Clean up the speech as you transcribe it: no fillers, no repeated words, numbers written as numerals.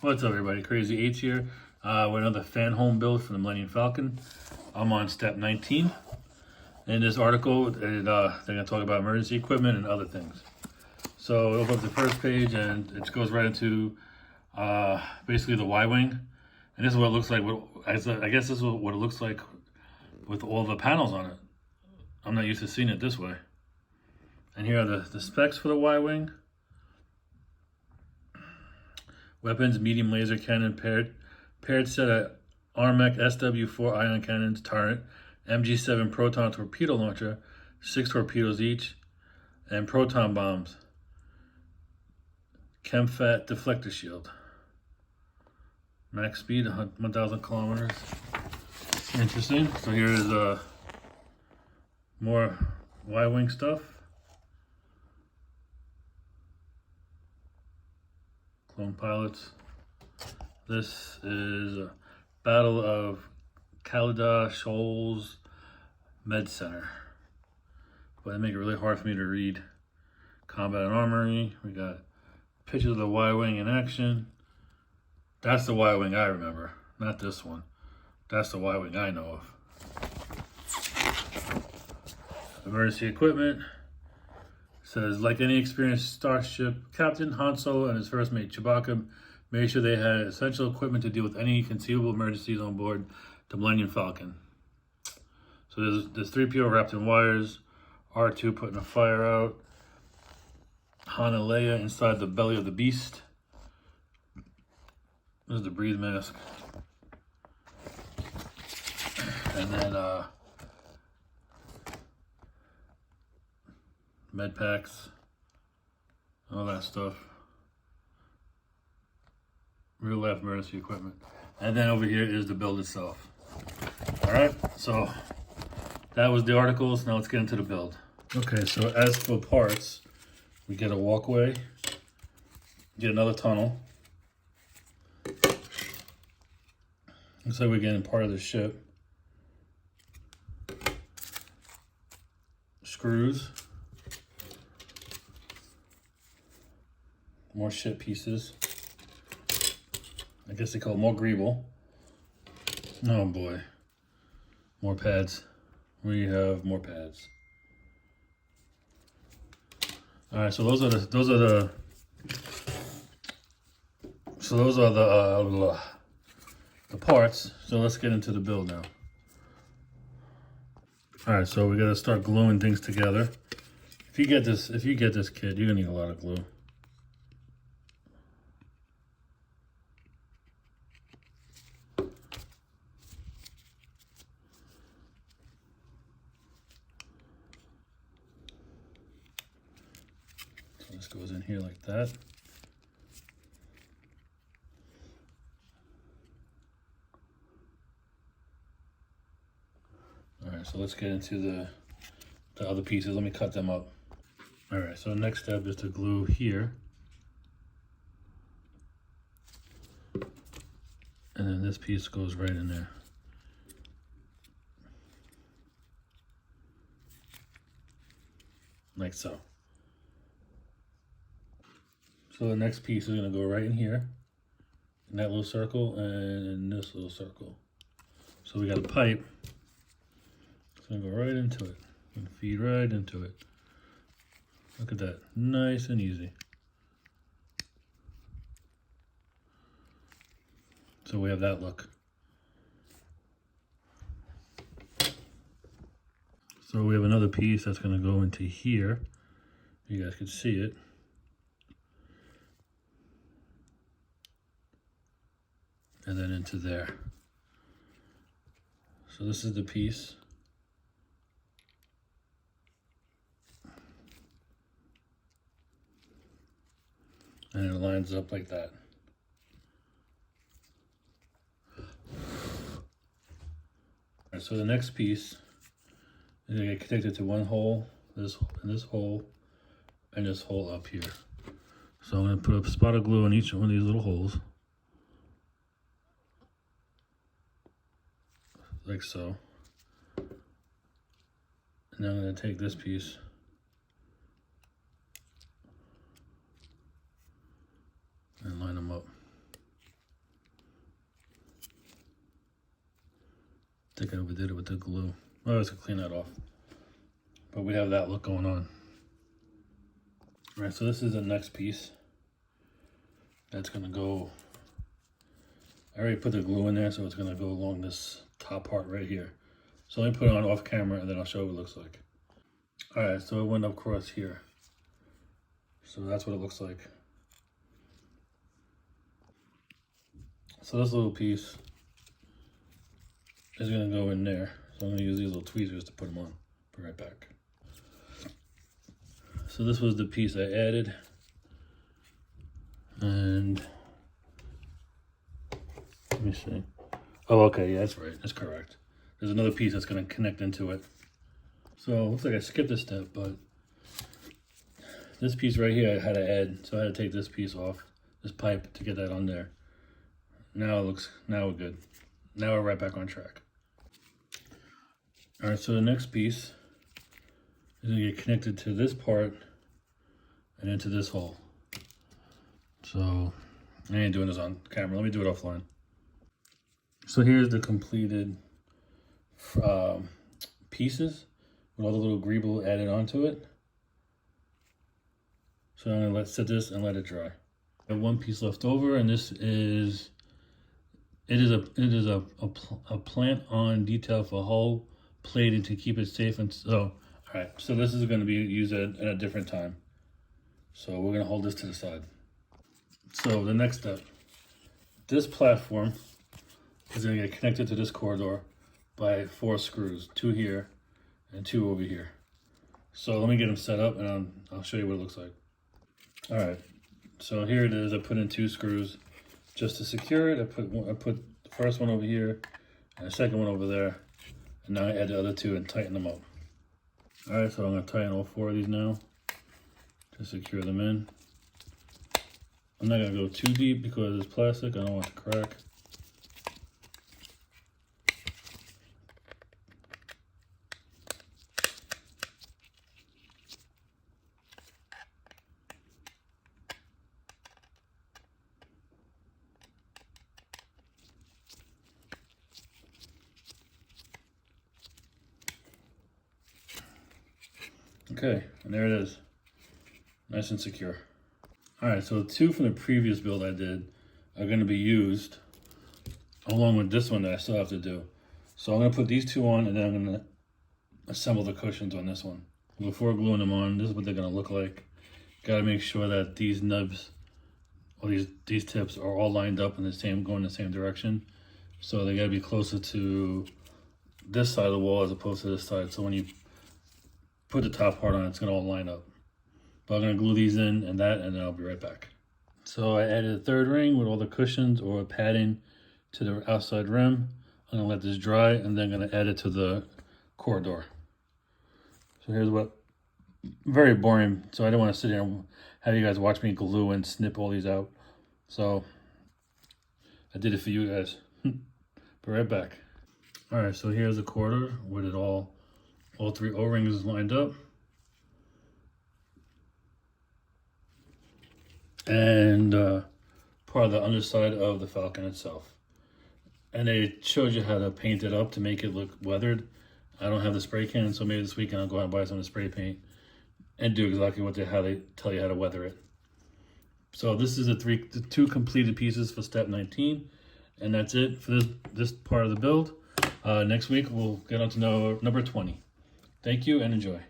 What's up, everybody? Crazy H here with another Fanhome build for the Millennium Falcon. I'm on step 19. In this article, they're going to talk about emergency equipment and other things. So open up the first page and it goes right into basically the Y-wing. And this is what it looks like. I guess this is what it looks like with all the panels on it. I'm not used to seeing it this way. And here are the specs for the Y-wing. Weapons, medium laser cannon, paired set of Armec SW4 ion cannons, turret, MG7 proton torpedo launcher, 6 torpedoes each, and proton bombs. ChemFat deflector shield. Max speed 1,000 kilometers. Interesting. So here is more Y-wing stuff. Clone pilots. This is a Battle of Calida Shoals Med Center. But they make it really hard for me to read. Combat and Armory. We got pictures of the Y-wing in action. That's the Y-wing I remember, not this one. That's the Y-wing I know of. Emergency equipment. Says, like any experienced starship captain, Han Solo and his first mate Chewbacca made sure they had essential equipment to deal with any conceivable emergencies on board the Millennium Falcon. So there's 3PO wrapped in wires, R2 putting a fire out, Han and Leia inside the belly of the beast. This is the breathe mask. And then med packs, all that stuff. Real life emergency equipment. And then over here is the build itself. All right, so that was the articles. Now let's get into the build. Okay, so as for parts, we get a walkway, get another tunnel. Looks like we're getting part of the ship. Screws. More ship pieces. I guess they call it more greeble. Oh boy. More pads. We have more pads. All right, so those are the parts. So let's get into the build now. All right, so we got to start gluing things together. If you get this kit, you're gonna need a lot of glue. So this goes in here like that. All right, so let's get into the other pieces. Let me cut them up. All right, so next step is to glue here. And then this piece goes right in there. Like so. So the next piece is gonna go right in here, in that little circle and in this little circle. So we got a pipe. It's gonna go right into it and feed right into it. Look at that, nice and easy. So we have that look. So we have another piece that's gonna go into here. You guys can see it. And then into there. So this is the piece. And it lines up like that. All right, so the next piece is gonna get connected to one hole, this hole, and this hole up here. So I'm gonna put a spot of glue on each one of these little holes. Like so. And now I'm going to take this piece and line them up. think I overdid it with the glue. Oh, let's clean that off. But we have that look going on. All right, so this is the next piece. That's gonna go, I already put the glue in there, so it's gonna go along this top part right here. So let me put it on off camera and then I'll show you what it looks like. All right, so it went up across here. So that's what it looks like. So this little piece is gonna go in there. So I'm gonna use these little tweezers to put them on. Be right back. So this was the piece I added. And let me see. Oh, okay, yeah, that's right, that's correct. There's another piece that's gonna connect into it. So it looks like I skipped a step, but this piece right here I had to add, so I had to take this piece off, this pipe, to get that on there. Now we're good. Now we're right back on track. All right, so the next piece is gonna get connected to this part and into this hole. So I ain't doing this on camera. Let me do it offline. So here's the completed pieces with all the little greeble added onto it. So I'm gonna sit this and let it dry. I have one piece left over, and this is a plant-on detail for hull plating to keep it safe. And so, all right, so this is going to be used at a different time. So we're going to hold this to the side. So the next step, this platform is going to get connected to this corridor by 4 screws, 2 here and 2 over here. So let me get them set up and I'll show you what it looks like. All right, so here it is. I put in 2 screws just to secure it. I put the first one over here and the second one over there. And now I add the other 2 and tighten them up. All right, so I'm gonna tighten all 4 of these now to secure them in. I'm not gonna go too deep because it's plastic. I don't want it to crack. Okay, and there it is, nice and secure. All right, so the 2 from the previous build I did are gonna be used along with this one that I still have to do. So I'm gonna put these 2 on and then I'm gonna assemble the cushions on this one. Before gluing them on, this is what they're gonna look like. Gotta make sure that these nubs, or these tips are all lined up in the same, going in the same direction. So they gotta be closer to this side of the wall as opposed to this side. So when you put the top part on, it's gonna all line up. But I'm gonna glue these in and then I'll be right back. So I added a 3rd ring with all the cushions or padding to the outside rim. I'm gonna let this dry and then I'm gonna add it to the corridor. So here's what, very boring. So I don't wanna sit here and have you guys watch me glue and snip all these out. So I did it for you guys. Be right back. All right, so here's the corridor with it all 3 O-rings lined up. And part of the underside of the Falcon itself. And they showed you how to paint it up to make it look weathered. I don't have the spray can, so maybe this weekend I'll go out and buy some of the spray paint and do exactly how they tell you how to weather it. So this is the 2 completed pieces for step 19, and that's it for this part of the build. Next week we'll get on to number 20. Thank you and enjoy.